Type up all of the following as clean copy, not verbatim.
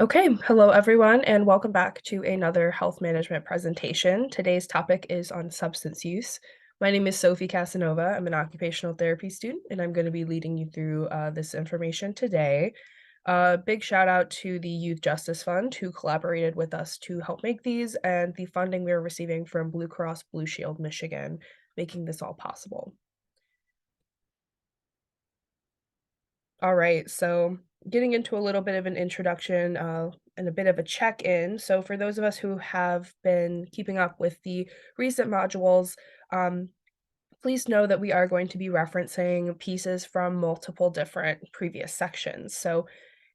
Okay, hello everyone, and welcome back to another health management presentation. Today's topic is on substance use. My name is Sophie Casanova. I'm an occupational therapy student, and I'm going to be leading you through this information today. Big shout out to the Youth Justice Fund who collaborated with us to help make these, and the funding we are receiving from Blue Cross Blue Shield Michigan, making this all possible. All right, so getting into a little bit of an introduction and a bit of a check-in. So for those of us who have been keeping up with the recent modules, um, please know that we are going to be referencing pieces from multiple different previous sections. So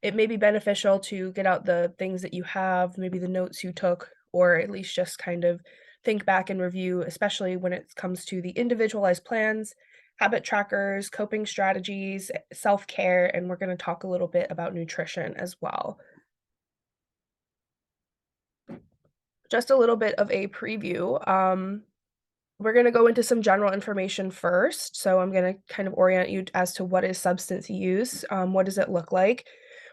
it may be beneficial to get out the things that you have, maybe the notes you took, or at least just kind of think back and review, especially when it comes to the individualized plans, habit trackers, coping strategies, self-care, and we're going to talk a little bit about nutrition as well. Just a little bit of a preview. We're going to go into some general information first. So I'm going to kind of orient you as to what is substance use, what does it look like.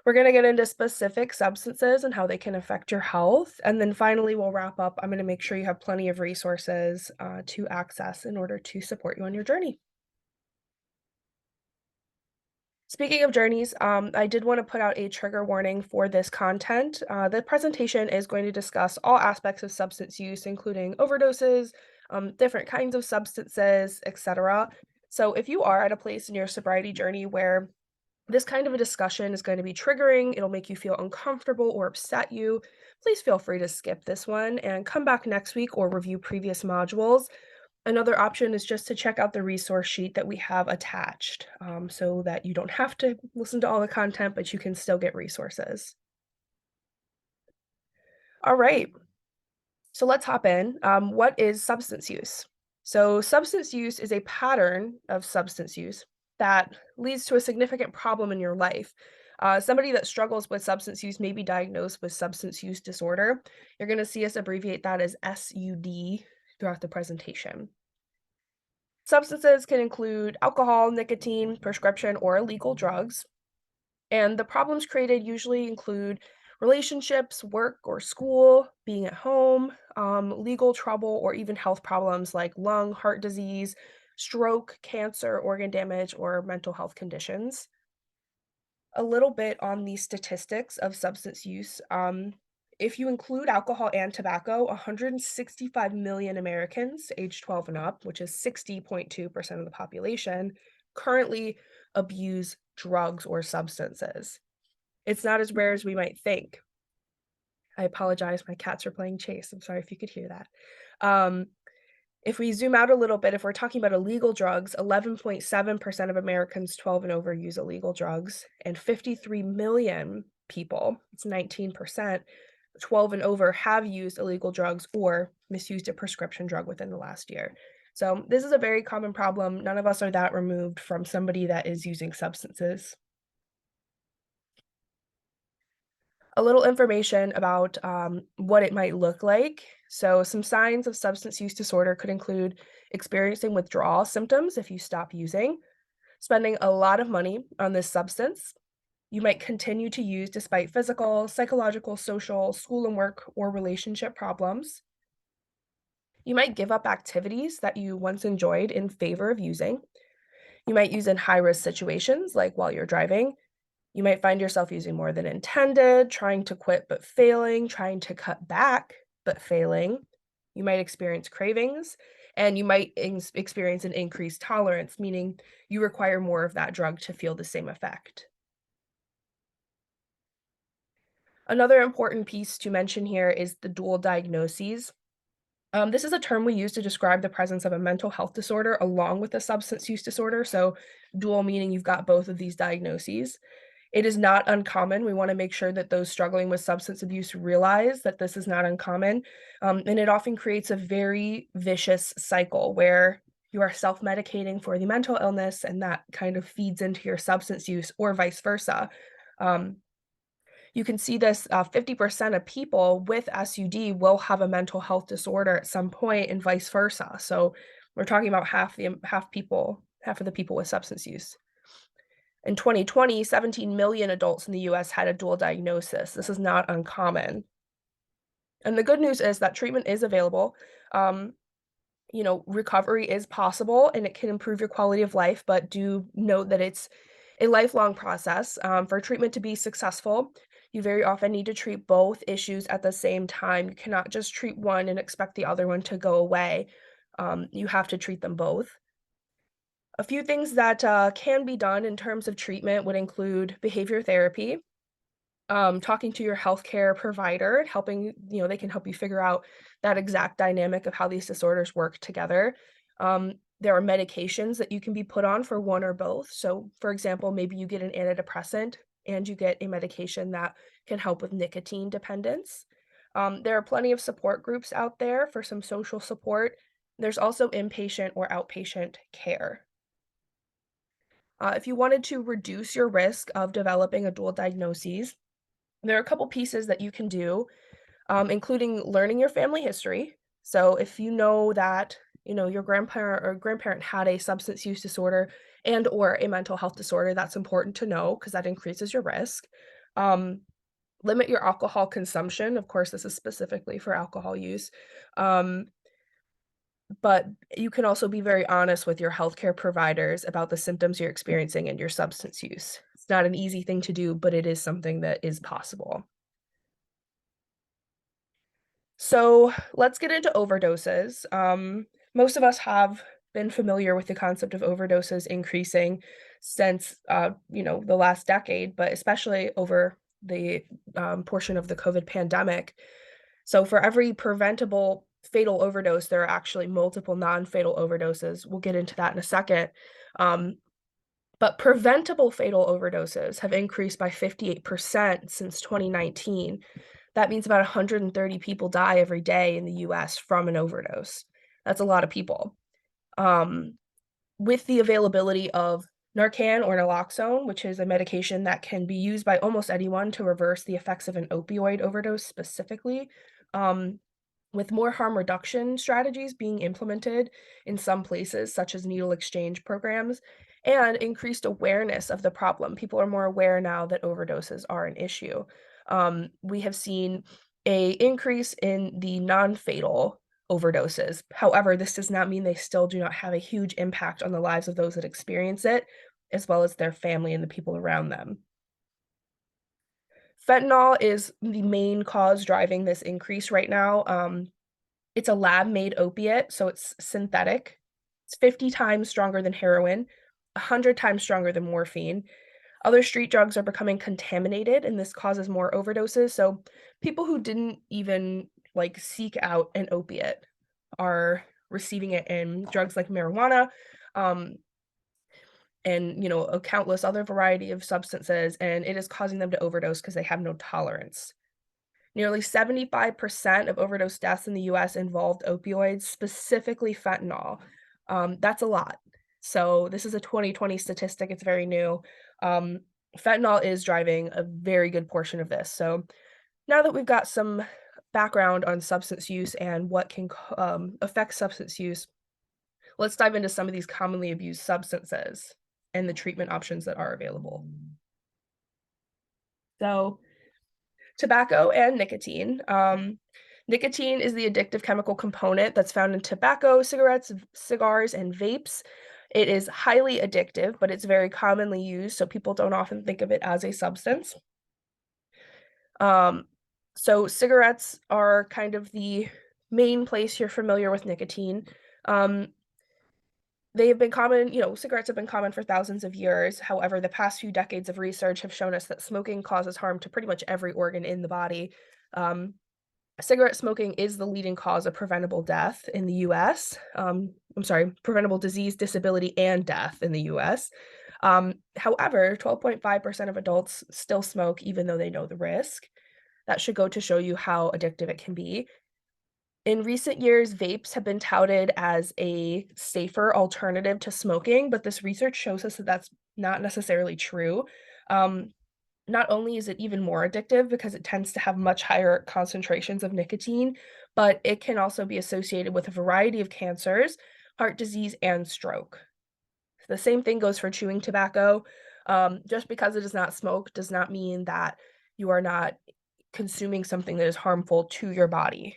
We're going to get into specific substances and how they can affect your health. And then finally, we'll wrap up. I'm going to make sure you have plenty of resources to access in order to support you on your journey. Speaking of journeys, I did want to put out a trigger warning for this content. The presentation is going to discuss all aspects of substance use, including overdoses, different kinds of substances, etc. So if you are at a place in your sobriety journey where this kind of a discussion is going to be triggering, it'll make you feel uncomfortable or upset you, please feel free to skip this one and come back next week or review previous modules. Another option is just to check out the resource sheet that we have attached, so that you don't have to listen to all the content, but you can still get resources. All right, so let's hop in. What is substance use? So substance use is a pattern of substance use that leads to a significant problem in your life. Somebody that struggles with substance use may be diagnosed with substance use disorder. You're going to see us abbreviate that as SUD throughout the presentation. Substances can include alcohol, nicotine, prescription, or illegal drugs. And the problems created usually include relationships, work or school, being at home, legal trouble, or even health problems like lung, heart disease, stroke, cancer, organ damage, or mental health conditions. A little bit on the statistics of substance use. If you include alcohol and tobacco, 165 million Americans age 12 and up, which is 60.2% of the population, currently abuse drugs or substances. It's not as rare as we might think. I apologize, my cats are playing chase. I'm sorry if you could hear that. Um, if we zoom out a little bit, if we're talking about illegal drugs, 11.7% of Americans 12 and over use illegal drugs, and 53 million people, it's 19%, 12 and over have used illegal drugs or misused a prescription drug within the last year. So this is a very common problem. None of us are that removed from somebody that is using substances. A little information about what it might look like. So some signs of substance use disorder could include experiencing withdrawal symptoms if you stop using, spending a lot of money on this substance. You might continue to use despite physical, psychological, social, school and work, or relationship problems. You might give up activities that you once enjoyed in favor of using. You might use in high-risk situations, like while you're driving. You might find yourself using more than intended, trying to quit but failing, trying to cut back but failing. You might experience cravings, and you might experience an increased tolerance, meaning you require more of that drug to feel the same effect. Another important piece to mention here is the dual diagnoses. This is a term we use to describe the presence of a mental health disorder along with a substance use disorder. So, dual meaning you've got both of these diagnoses. It is not uncommon. We want to make sure that those struggling with substance abuse realize that this is not uncommon. And it often creates a very vicious cycle where you are self medicating for the mental illness, and that kind of feeds into your substance use, or vice versa. Um, you can see this 50% of people with SUD will have a mental health disorder at some point, and vice versa. So we're talking about half of the people with substance use. In 2020, 17 million adults in the US had a dual diagnosis. This is not uncommon. And the good news is that treatment is available. Um, recovery is possible and it can improve your quality of life, but do note that it's a lifelong process. For treatment to be successful, you very often need to treat both issues at the same time. You cannot just treat one and expect the other one to go away. You have to treat them both. A few things that can be done in terms of treatment would include behavior therapy, talking to your healthcare provider, helping, they can help you figure out that exact dynamic of how these disorders work together. There are medications that you can be put on for one or both. So, for example, maybe you get an antidepressant and you get a medication that can help with nicotine dependence. There are plenty of support groups out there for some social support. There's also inpatient or outpatient care. If you wanted to reduce your risk of developing a dual diagnosis, there are a couple pieces that you can do, including learning your family history. So if you know that, your grandparent or grandparent had a substance use disorder and or a mental health disorder, that's important to know because that increases your risk. Um, Limit your alcohol consumption. Of course, this is specifically for alcohol use. Um, but you can also be very honest with your healthcare providers about the symptoms you're experiencing and your substance use. It's not an easy thing to do, but it is something that is possible. So let's get into overdoses. Most of us have been familiar with the concept of overdoses increasing since, the last decade, but especially over the portion of the COVID pandemic. So for every preventable fatal overdose, there are actually multiple non-fatal overdoses. We'll get into that in a second. Um, but preventable fatal overdoses have increased by 58% since 2019. That means about 130 people die every day in the US from an overdose. That's a lot of people. Um, with the availability of Narcan or naloxone, which is a medication that can be used by almost anyone to reverse the effects of an opioid overdose specifically, um, with more harm reduction strategies being implemented in some places, such as needle exchange programs, and increased awareness of the problem. People are more aware now that overdoses are an issue. We have seen a increase in the non-fatal overdoses. However, this does not mean they still do not have a huge impact on the lives of those that experience it, as well as their family and the people around them. Fentanyl is the main cause driving this increase right now. It's a lab-made opiate, so it's synthetic. It's 50 times stronger than heroin, 100 times stronger than morphine. Other street drugs are becoming contaminated, and this causes more overdoses, so people who didn't even, seek out an opiate are receiving it in drugs like marijuana, um, and, a countless other variety of substances, and it is causing them to overdose because they have no tolerance. Nearly 75% of overdose deaths in the US involved opioids, specifically fentanyl. That's a lot. So this is a 2020 statistic, it's very new. Um, Fentanyl is driving a very good portion of this. So now that we've got some background on substance use and what can affect substance use, let's dive into some of these commonly abused substances and the treatment options that are available. So tobacco and nicotine. Nicotine is the addictive chemical component that's found in tobacco, cigarettes, cigars, and vapes. It is highly addictive, but it's very commonly used, so people don't often think of it as a substance. So cigarettes are kind of the main place you're familiar with nicotine. Um, they have been common, cigarettes have been common for thousands of years. However, the past few decades of research have shown us that smoking causes harm to pretty much every organ in the body. Um, Cigarette smoking is the leading cause of preventable death in the US. Preventable disease, disability, and death in the US. However, 12.5% of adults still smoke even though they know the risk. That should go to show you how addictive it can be. In recent years, vapes have been touted as a safer alternative to smoking, but this research shows us that that's not necessarily true. Um, Not only is it even more addictive because it tends to have much higher concentrations of nicotine, but it can also be associated with a variety of cancers, heart disease, and stroke. The same thing goes for chewing tobacco. Just because it is not smoke does not mean that you are not consuming something that is harmful to your body.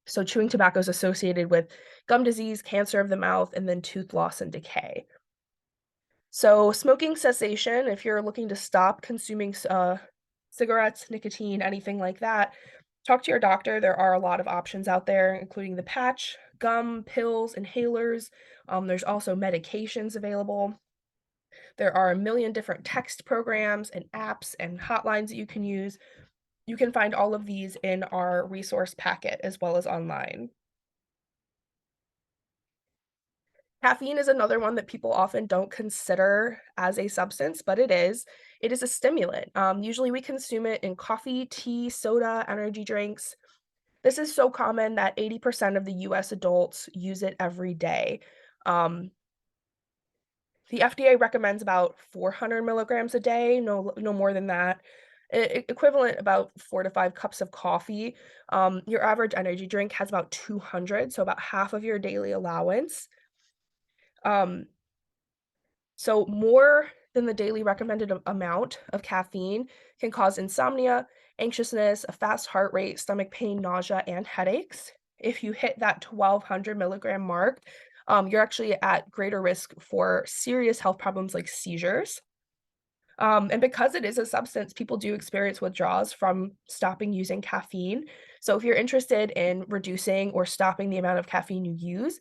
So chewing tobacco is associated with gum disease, cancer of the mouth, and then tooth loss and decay. So smoking cessation, if you're looking to stop consuming cigarettes, nicotine, anything like that, talk to your doctor. There are a lot of options out there, including the patch, gum, pills, inhalers. There's also medications available. There are a million different text programs and apps and hotlines that you can use. You can find all of these in our resource packet as well as online. Caffeine is another one that people often don't consider as a substance, but it is. It is a stimulant. Usually we consume it in coffee, tea, soda, energy drinks. This is so common that 80% of the US adults use it every day. Um, the FDA recommends about 400 milligrams a day, no more than that. Equivalent about 4 to 5 cups of coffee. Your average energy drink has about 200, so about half of your daily allowance. Um, So more than the daily recommended amount of caffeine can cause insomnia, anxiousness, a fast heart rate, stomach pain, nausea, and headaches. If you hit that 1200 milligram mark, you're actually at greater risk for serious health problems like seizures. And because it is a substance, people do experience withdrawals from stopping using caffeine. So if you're interested in reducing or stopping the amount of caffeine you use,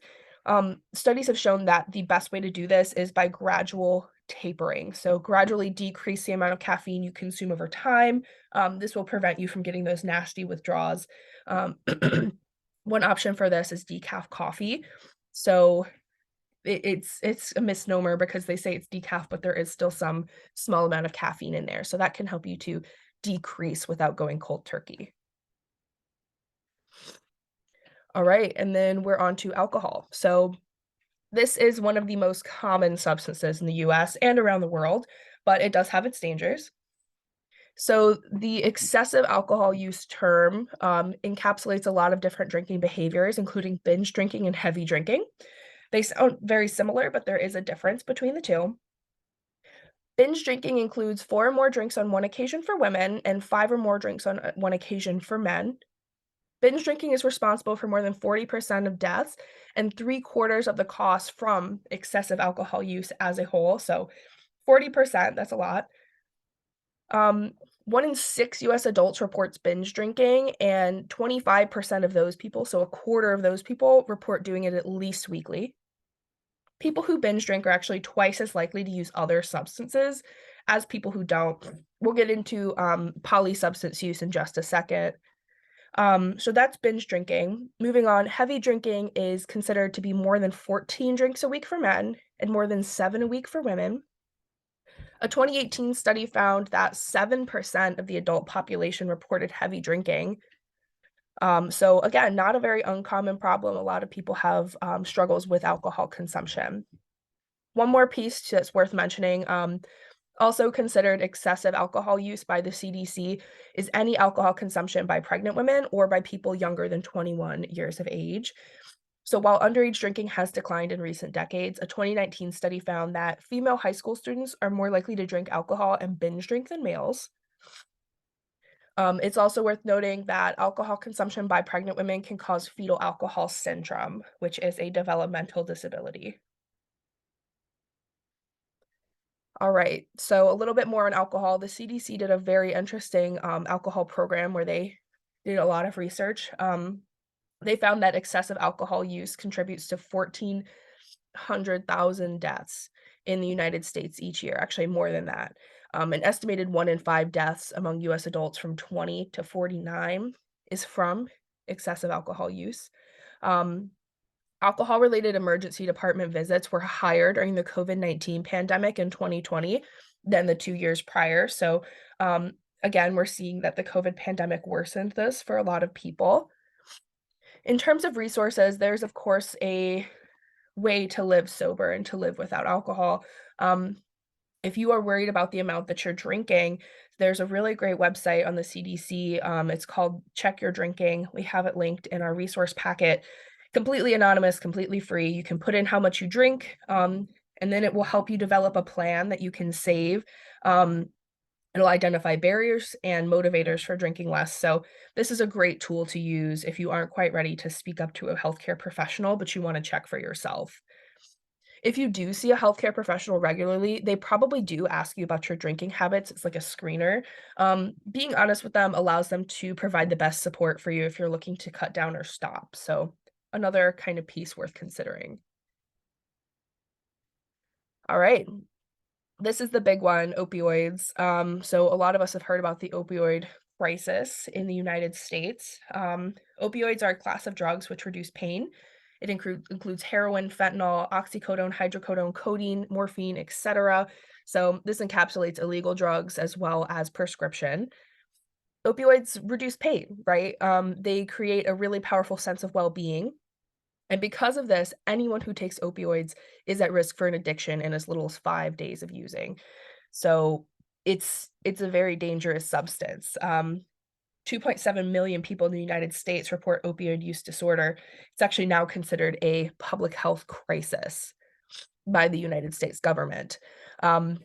studies have shown that the best way to do this is by gradual tapering. So gradually decrease the amount of caffeine you consume over time. This will prevent you from getting those nasty withdrawals. Um, one option for this is decaf coffee. So it's a misnomer because they say it's decaf, but there is still some small amount of caffeine in there, so that can help you to decrease without going cold turkey. Alright, and then we're on to alcohol. So, this is one of the most common substances in the US and around the world, but it does have its dangers. So, the excessive alcohol use term, encapsulates a lot of different drinking behaviors, including binge drinking and heavy drinking. They sound very similar, but there is a difference between the 2. Binge drinking includes 4 or more drinks on one occasion for women and 5 or more drinks on one occasion for men. Binge drinking is responsible for more than 40% of deaths and 3/4 of the cost from excessive alcohol use as a whole, so 40%, that's a lot. Um, 1 in 6 US adults reports binge drinking, and 25% of those people, so a quarter of those people, report doing it at least weekly. People who binge drink are actually twice as likely to use other substances as people who don't. We'll get into polysubstance use in just a second. So that's binge drinking. Moving on, heavy drinking is considered to be more than 14 drinks a week for men and more than 7 a week for women. A 2018 study found that 7% of the adult population reported heavy drinking. So again, not a very uncommon problem. A lot of people have struggles with alcohol consumption. One more piece that's worth mentioning, also considered excessive alcohol use by the CDC is any alcohol consumption by pregnant women or by people younger than 21 years of age. So while underage drinking has declined in recent decades, a 2019 study found that female high school students are more likely to drink alcohol and binge drink than males. It's also worth noting that alcohol consumption by pregnant women can cause fetal alcohol syndrome, which is a developmental disability. All right, so a little bit more on alcohol. The CDC did a very interesting alcohol program where they did a lot of research. They found that excessive alcohol use contributes to 1,400,000 deaths in the United States each year, actually more than that. An estimated 1 in 5 deaths among US adults from 20 to 49 is from excessive alcohol use. Um, Alcohol-related emergency department visits were higher during the COVID-19 pandemic in 2020 than the 2 years prior, so, again, we're seeing that the COVID pandemic worsened this for a lot of people. In terms of resources, there's, of course, a way to live sober and to live without alcohol. Um, if you are worried about the amount that you're drinking, there's a really great website on the CDC, it's called Check Your Drinking. We have it linked in our resource packet. Completely anonymous, completely free. You can put in how much you drink. and then it will help you develop a plan that you can save. Um, It'll identify barriers and motivators for drinking less. So, this is a great tool to use if you aren't quite ready to speak up to a healthcare professional, but you want to check for yourself. If you do see a healthcare professional regularly, they probably do ask you about your drinking habits. It's like a screener. Being honest with them allows them to provide the best support for you if you're looking to cut down or stop. So, another kind of piece worth considering. All right. This is the big one, opioids. So a lot of us have heard about the opioid crisis in the United States. Opioids are a class of drugs which reduce pain. It includes heroin, fentanyl, oxycodone, hydrocodone, codeine, morphine, etc. So this encapsulates illegal drugs as well as prescription. Opioids reduce pain, right? They create a really powerful sense of well-being. And because of this, anyone who takes opioids is at risk for an addiction in as little as 5 days of using. So it's a very dangerous substance. 2.7 million people in the United States report opioid use disorder. It's actually now considered a public health crisis by the United States government. Um,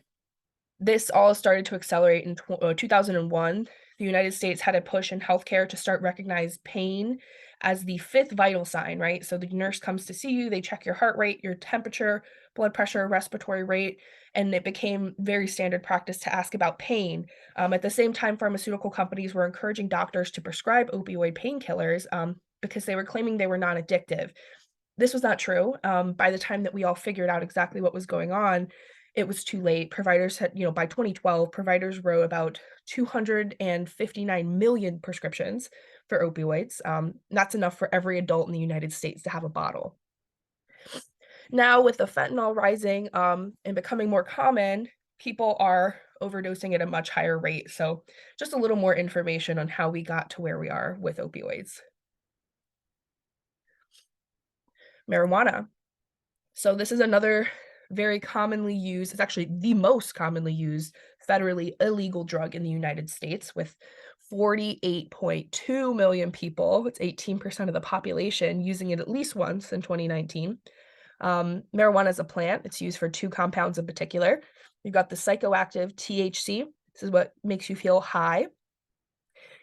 this all started to accelerate in 2001. The United States had a push in healthcare to start recognize pain as the fifth vital sign, right? So the nurse comes to see you, they check your heart rate, your temperature, blood pressure, respiratory rate, and it became very standard practice to ask about pain. At the same time, pharmaceutical companies were encouraging doctors to prescribe opioid painkillers because they were claiming they were non addictive. This was not true. By the time that we all figured out exactly what was going on, it was too late. Providers had, by 2012, providers wrote about 259 million prescriptions for opioids. That's enough for every adult in the United States to have a bottle. Now, with the fentanyl rising and becoming more common, people are overdosing at a much higher rate. So, just a little more information on how we got to where we are with opioids. Marijuana. So this is another very commonly used, it's actually the most commonly used federally illegal drug in the United States with 48.2 million people. It's 18% of the population using it at least once in 2019. Marijuana is a plant. It's used for two compounds in particular. You've got the psychoactive THC. This is what makes you feel high.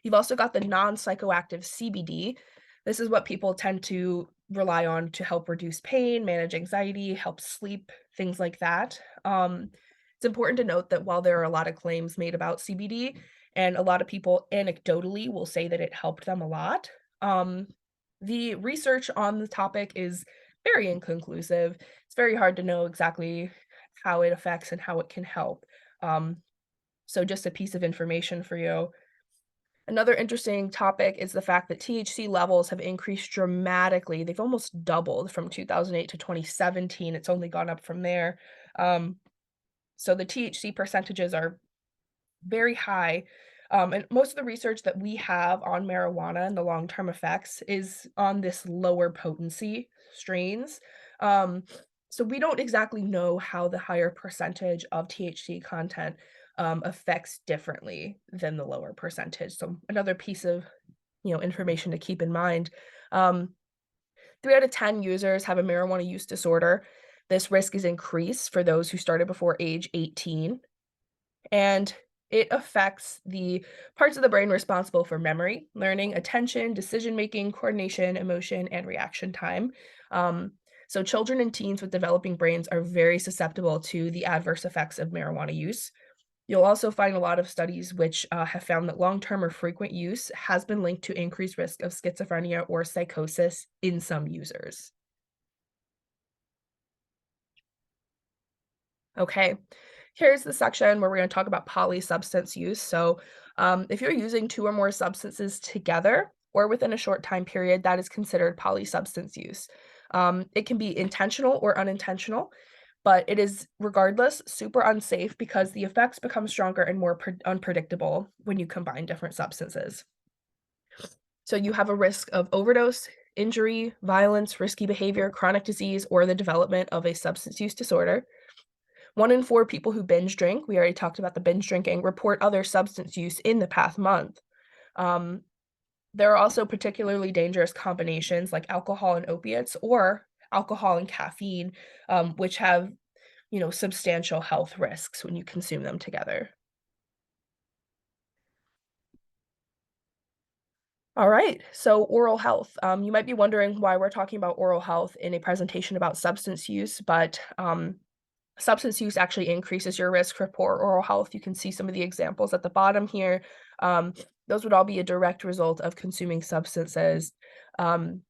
You've also got the non-psychoactive CBD. This is what people tend to rely on to help reduce pain, manage anxiety, help sleep, things like that. It's important to note that while there are a lot of claims made about CBD, and a lot of people anecdotally will say that it helped them a lot, the research on the topic is very inconclusive. It's very hard to know exactly how it affects and how it can help. Um, so, just a piece of information for you. Another interesting topic is the fact that THC levels have increased dramatically. They've almost doubled from 2008 to 2017. It's only gone up from there. Um, so the THC percentages are very high. And most of the research that we have on marijuana and the long-term effects is on this lower potency strains. Um, so we don't exactly know how the higher percentage of THC content affects differently than the lower percentage. So another piece of information to keep in mind. Um, 3 out of 10 users have a marijuana use disorder. This risk is increased for those who started before age 18, and it affects the parts of the brain responsible for memory, learning, attention, decision making, coordination, emotion, and reaction time. Um, so, children and teens with developing brains are very susceptible to the adverse effects of marijuana use. You'll also find a lot of studies which have found that long term or frequent use has been linked to increased risk of schizophrenia or psychosis in some users. Okay, here's the section where we're going to talk about polysubstance use. So, if you're using two or more substances together or within a short time period, that is considered polysubstance use. It can be intentional or unintentional, but it is regardless super unsafe because the effects become stronger and more unpredictable when you combine different substances. So, you have a risk of overdose, injury, violence, risky behavior, chronic disease, or the development of a substance use disorder. 1 in 4 people who binge drink, we already talked about the binge drinking, report other substance use in the past month. Um, there are also particularly dangerous combinations like alcohol and opiates or alcohol and caffeine, which have substantial health risks when you consume them together. All right, so oral health. You might be wondering why we're talking about oral health in a presentation about substance use, but substance use actually increases your risk for poor oral health. You can see some of the examples at the bottom here. Um, those would all be a direct result of consuming substances. Um,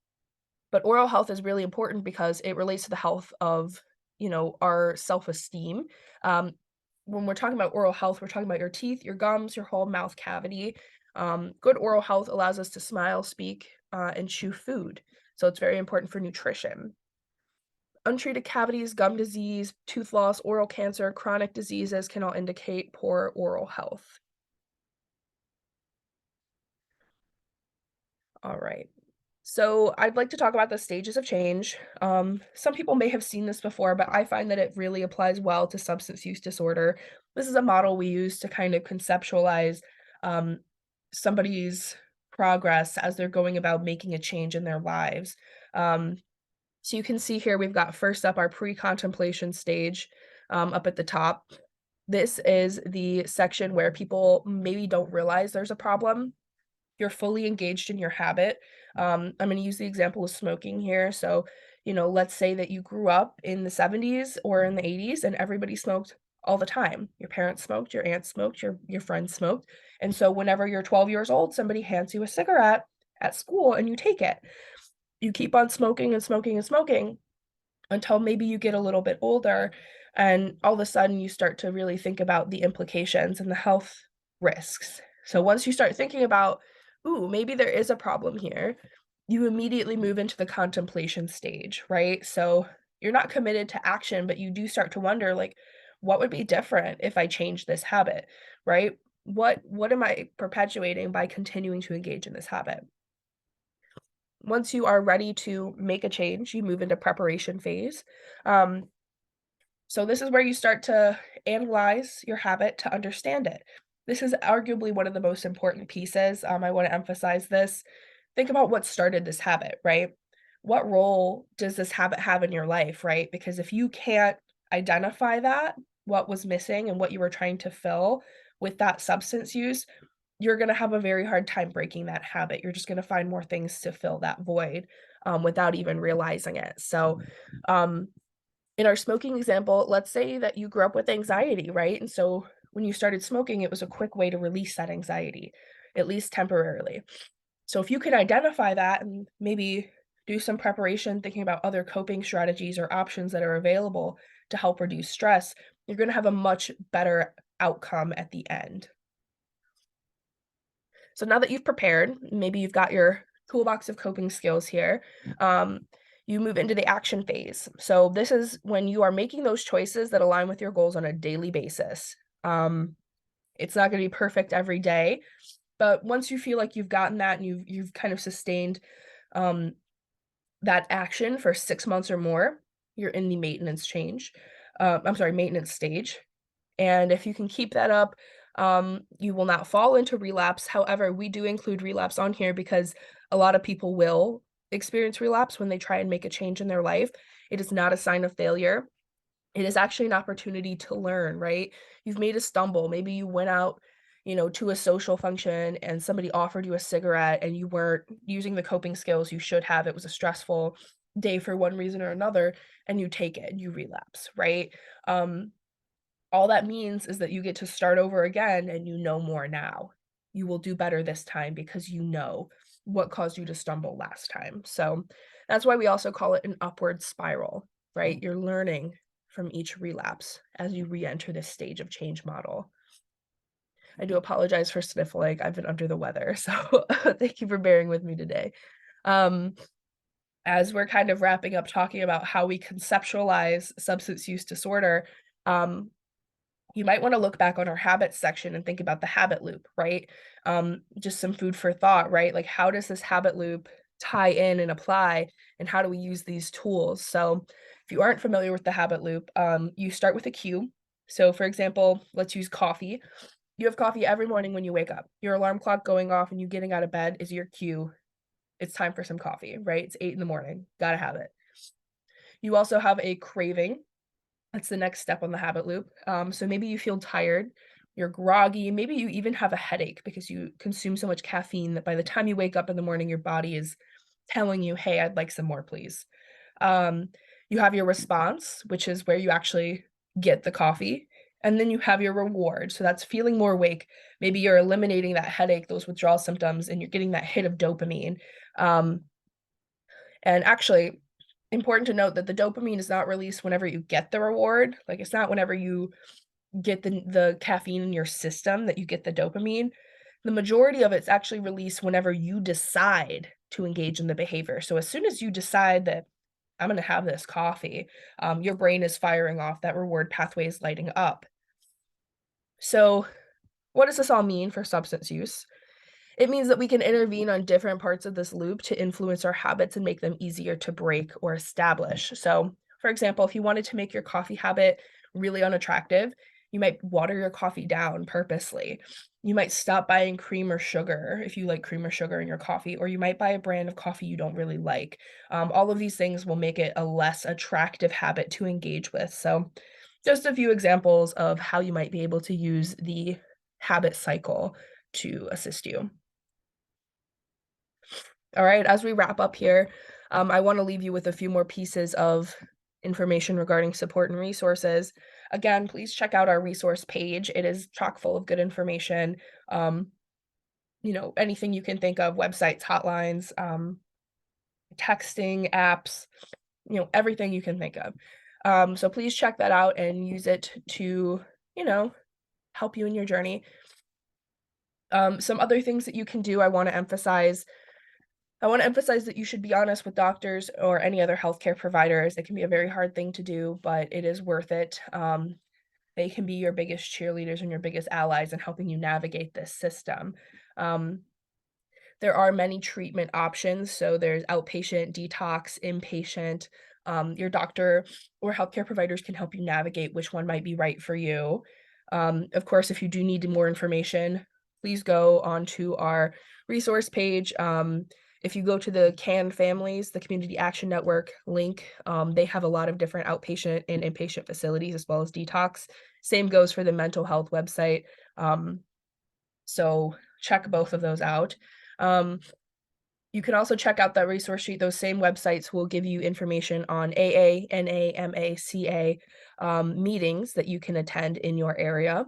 but oral health is really important because it relates to the health of, our self-esteem. Um, when we're talking about oral health, we're talking about your teeth, your gums, your whole mouth cavity. Good oral health allows us to smile, speak, and chew food. So it's very important for nutrition. Untreated cavities, gum disease, tooth loss, oral cancer, chronic diseases can all indicate poor oral health. All right. So I'd like to talk about the stages of change. Some people may have seen this before, but I find that it really applies well to substance use disorder. This is a model we use to kind of conceptualize um, somebody's progress as they're going about making a change in their lives. Um, so you can see here we've got first up our pre-contemplation stage up at the top. This is the section where people maybe don't realize there's a problem. You're fully engaged in your habit. I'm gonna use the example of smoking here. So, let's say that you grew up in the 70s or in the 80s and everybody smoked all the time. Your parents smoked, your aunts smoked, your friends smoked. And so whenever you're 12 years old, somebody hands you a cigarette at school and you take it. You keep on smoking and smoking and smoking until maybe you get a little bit older and all of a sudden you start to really think about the implications and the health risks. So once you start thinking about, ooh, maybe there is a problem here, you immediately move into the contemplation stage, right? So you're not committed to action, but you do start to wonder like what would be different if I change this habit, right? What am I perpetuating by continuing to engage in this habit? Once you are ready to make a change, you move into preparation phase. Um, so this is where you start to analyze your habit to understand it. This is arguably one of the most important pieces. I want to emphasize this. Think about what started this habit, right? What role does this habit have in your life, right? Because if you can't identify that, what was missing and what you were trying to fill with that substance use, you're gonna have a very hard time breaking that habit. You're just gonna find more things to fill that void, without even realizing it. So, um, in our smoking example, let's say that you grew up with anxiety, right? And so when you started smoking, it was a quick way to release that anxiety, at least temporarily. So if you can identify that and maybe do some preparation, thinking about other coping strategies or options that are available to help reduce stress, you're gonna have a much better outcome at the end. So now that you've prepared, maybe you've got your toolbox of coping skills here, um, you move into the action phase. So this is when you are making those choices that align with your goals on a daily basis. Um, it's not going to be perfect every day, but once you feel like you've gotten that and you've kind of sustained um, that action for 6 months or more, you're in the maintenance change. I'm sorry, maintenance stage. And if you can keep that up, you will not fall into relapse. However, we do include relapse on here because a lot of people will experience relapse when they try and make a change in their life. It is not a sign of failure. It is actually an opportunity to learn, right? You've made a stumble. Maybe you went out, to a social function and somebody offered you a cigarette and you weren't using the coping skills you should have. It was a stressful day for one reason or another, and you take it and you relapse, right? Um, all that means is that you get to start over again and you know more now. You will do better this time because you know what caused you to stumble last time. So that's why we also call it an upward spiral, right? You're learning from each relapse as you re-enter this stage of change model. I do apologize for sniffling. I've been under the weather, so thank you for bearing with me today. Um, as we're kind of wrapping up talking about how we conceptualize substance use disorder, um, you might want to look back on our habits section and think about the habit loop, right? Just some food for thought, right? Like, how does this habit loop tie in and apply, and how do we use these tools? So, if you aren't familiar with the habit loop, you start with a cue. So, for example, let's use coffee. You have coffee every morning when you wake up. Your alarm clock going off and you getting out of bed is your cue. It's time for some coffee, right? It's 8 in the morning. Gotta have it. You also have a craving. That's the next step on the habit loop. So maybe you feel tired, you're groggy, maybe you even have a headache because you consume so much caffeine that by the time you wake up in the morning, your body is telling you, "Hey, I'd like some more, please." Um, you have your response, which is where you actually get the coffee, and then you have your reward. So that's feeling more awake. Maybe you're eliminating that headache, those withdrawal symptoms, and you're getting that hit of dopamine. Um, and actually, important to note that the dopamine is not released whenever you get the reward. Like, it's not whenever you get the caffeine in your system that you get the dopamine. The majority of it's actually released whenever you decide to engage in the behavior. So as soon as you decide that I'm gonna have this coffee, your brain is firing off, that reward pathway is lighting up. So what does this all mean for substance use? It means that we can intervene on different parts of this loop to influence our habits and make them easier to break or establish. So, for example, if you wanted to make your coffee habit really unattractive, you might water your coffee down purposely. You might stop buying cream or sugar if you like cream or sugar in your coffee, or you might buy a brand of coffee you don't really like. All of these things will make it a less attractive habit to engage with. So, just a few examples of how you might be able to use the habit cycle to assist you. All right, as we wrap up here, I want to leave you with a few more pieces of information regarding support and resources. Again, please check out our resource page. It is chock full of good information. Um, anything you can think of, websites, hotlines, texting, apps, everything you can think of. So please check that out and use it to, you know, help you in your journey. Some other things that you can do, I want to emphasize that you should be honest with doctors or any other healthcare providers. It can be a very hard thing to do, but it is worth it. They can be your biggest cheerleaders and your biggest allies in helping you navigate this system. Um, there are many treatment options. So there's outpatient, detox, inpatient. Your doctor or healthcare providers can help you navigate which one might be right for you. Of course, if you do need more information, please go onto our resource page. If you go to the CAN Families, the Community Action Network link, they have a lot of different outpatient and inpatient facilities as well as detox. Same goes for the mental health website. Um, so check both of those out. Um, you can also check out that resource sheet. Those same websites will give you information on AA, NA, MA, CA meetings that you can attend in your area.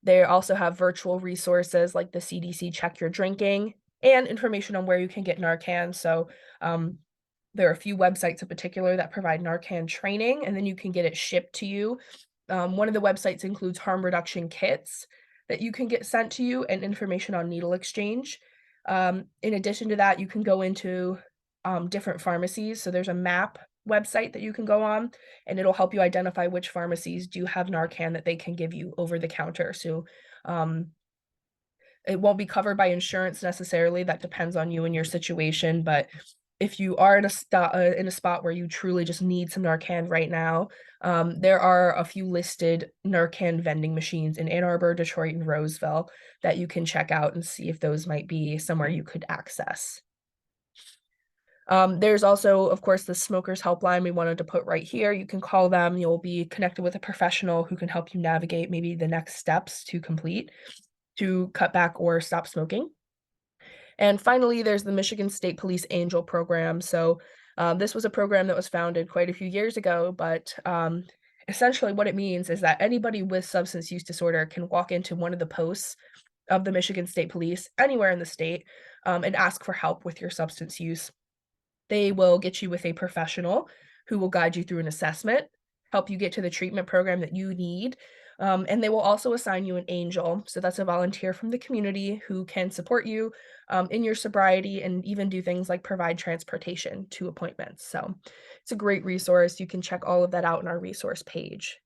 They also have virtual resources like the CDC Check Your Drinking and information on where you can get Narcan. So um, there are a few websites in particular that provide Narcan training, and then you can get it shipped to you. One of the websites includes harm reduction kits that you can get sent to you and information on needle exchange. In addition to that, you can go into different pharmacies. So there's a map website that you can go on, and it'll help you identify which pharmacies do have Narcan that they can give you over the counter. So um, it won't be covered by insurance necessarily. That depends on you and your situation. But if you are in a spot where you truly just need some Narcan right now, there are a few listed Narcan vending machines in Ann Arbor, Detroit, and Roseville that you can check out and see if those might be somewhere you could access. There's also, of course, the smokers helpline we wanted to put right here. You can call them. You'll be connected with a professional who can help you navigate maybe the next steps to complete to cut back or stop smoking. And finally, there's the Michigan State Police Angel program. So this was a program that was founded quite a few years ago, but essentially what it means is that anybody with substance use disorder can walk into one of the posts of the Michigan State Police anywhere in the state and ask for help with your substance use. They will get you with a professional who will guide you through an assessment, help you get to the treatment program that you need, and they will also assign you an angel. So that's a volunteer from the community who can support you in your sobriety and even do things like provide transportation to appointments. So it's a great resource. You can check all of that out on our resource page.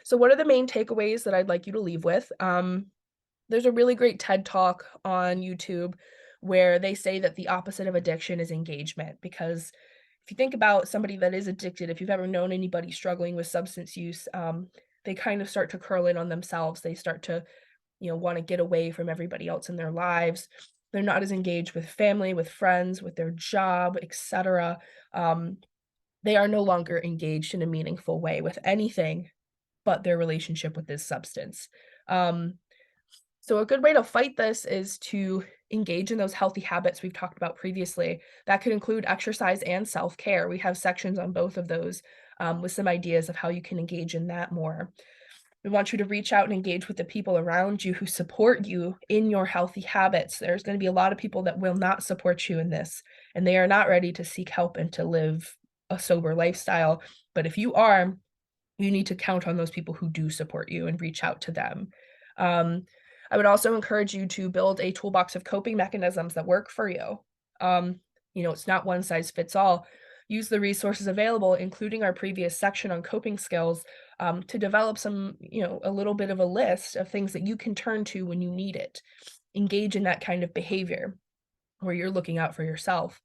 So what are the main takeaways that I'd like you to leave with? There's a really great TED Talk on YouTube where they say that the opposite of addiction is engagement, because if you think about somebody that is addicted, if you've ever known anybody struggling with substance use, they kind of start to curl in on themselves. They start to, want to get away from everybody else in their lives. They're not as engaged with family, with friends, with their job, etc. they are no longer engaged in a meaningful way with anything but their relationship with this substance. Um, so a good way to fight this is to engage in those healthy habits we've talked about previously. That could include exercise and self-care. We have sections on both of those, with some ideas of how you can engage in that more. We want you to reach out and engage with the people around you who support you in your healthy habits. There's going to be a lot of people that will not support you in this, and they are not ready to seek help and to live a sober lifestyle. But if you are, you need to count on those people who do support you and reach out to them. Um, I would also encourage you to build a toolbox of coping mechanisms that work for you. Um, it's not one size fits all. Use the resources available, including our previous section on coping skills, to develop a little bit of a list of things that you can turn to when you need it. Engage in that kind of behavior where you're looking out for yourself.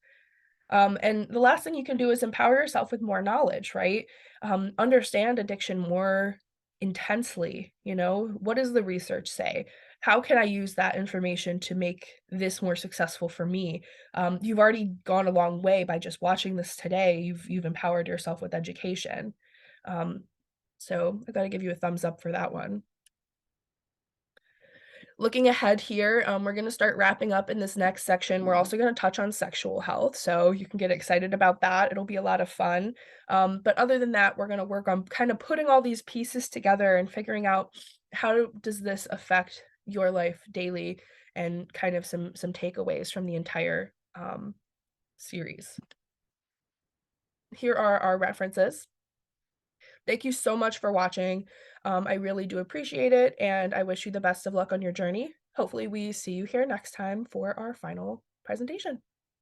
And the last thing you can do is empower yourself with more knowledge, right? Understand addiction more intensely. What does the research say? How can I use that information to make this more successful for me? You've already gone a long way by just watching this today. You've empowered yourself with education. Um, so I got to give you a thumbs up for that one. Looking ahead here, we're going to start wrapping up in this next section. We're also going to touch on sexual health, so you can get excited about that. It'll be a lot of fun. But other than that, we're going to work on kind of putting all these pieces together and figuring out how does this affect your life daily, and kind of some takeaways from the entire series. Here are our references. Thank you so much for watching. I really do appreciate it, and I wish you the best of luck on your journey. Hopefully, we see you here next time for our final presentation.